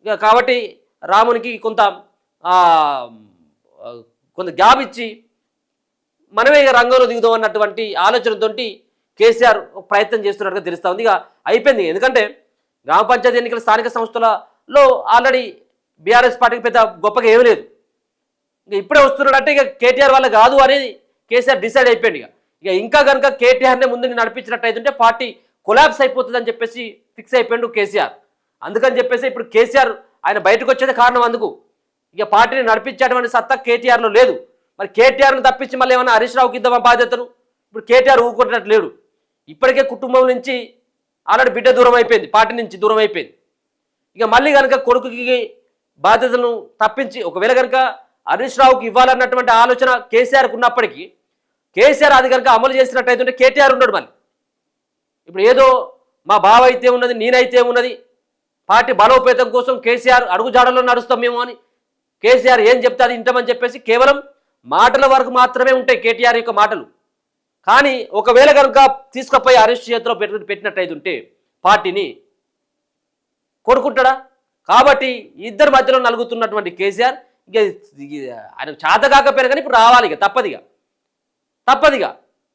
ఇక కాబట్టి రామునికి కొంత కొంత గ్యాప్ ఇచ్చి మనమే ఇక రంగంలో దిగుదాం అన్నటువంటి ఆలోచనతో కేసీఆర్ ప్రయత్నం చేస్తున్నట్టుగా తెలుస్తూ ఉంది. ఇక అయిపోయింది, ఎందుకంటే గ్రామ పంచాయతీ ఎన్నికల స్థానిక సంస్థలలో ఆల్రెడీ బీఆర్ఎస్ పార్టీకి పెద్ద గొప్పగా ఏమీ లేదు. ఇక ఇప్పుడే వస్తున్నాడంటే ఇక కేటీఆర్ వల్ల కాదు అనేది కేసీఆర్ డిసైడ్ అయిపోయింది. ఇక ఇంకా కనుక కేటీఆర్నే ముందు నడిపించినట్టు అయితే పార్టీ కొలాప్స్ అయిపోతుందని చెప్పేసి ఫిక్స్ అయిపోయాడు కేసీఆర్. అందుకని చెప్పేసి ఇప్పుడు కేసీఆర్ ఆయన బయటకు వచ్చేదే కారణం. అందుకు ఇక పార్టీని నడిపించేటువంటి సత్తా కేటీఆర్లో లేదు. మరి కేటీఆర్ను తప్పించి మళ్ళీ ఏమన్నా హరీష్ రావుకి ఇద్దామా బాధ్యతను? ఇప్పుడు కేటీఆర్ ఊరుకుంటున్నట్టు లేడు. ఇప్పటికే కుటుంబం నుంచి ఆల్రెడీ బిడ్డ దూరం అయిపోయింది, పార్టీ నుంచి దూరం అయిపోయింది. ఇక మళ్ళీ కనుక కొడుకుకి బాధ్యతలను తప్పించి ఒకవేళ కనుక హరీష్ రావుకి ఇవ్వాలన్నటువంటి ఆలోచన కేసీఆర్కి ఉన్నప్పటికీ కేసీఆర్ అది కనుక అమలు చేసినట్టయితే కేటీఆర్ ఉన్నాడు. మళ్ళీ ఇప్పుడు ఏదో మా బావ అయితే ఉన్నది, నేనైతే ఉన్నది, పార్టీ బలోపేతం కోసం కేసీఆర్ అడుగుజాడలో నడుస్తాం మేము అని కేసీఆర్ ఏం చెప్తే అది ఇంటమని చెప్పేసి కేవలం మాటల వరకు మాత్రమే ఉంటాయి కేటీఆర్ యొక్క మాటలు. కానీ ఒకవేళ కనుక తీసుకుపోయి హరీష్ చేతిలో పెట్టినట్టయితే పార్టీని కొనుక్కుంటాడా? కాబట్టి ఇద్దరి మధ్యలో నలుగుతున్నటువంటి కేసీఆర్ ఇక ఆయన చేత కాకపోయినా కానీ ఇప్పుడు రావాలి, ఇక తప్పదిగా.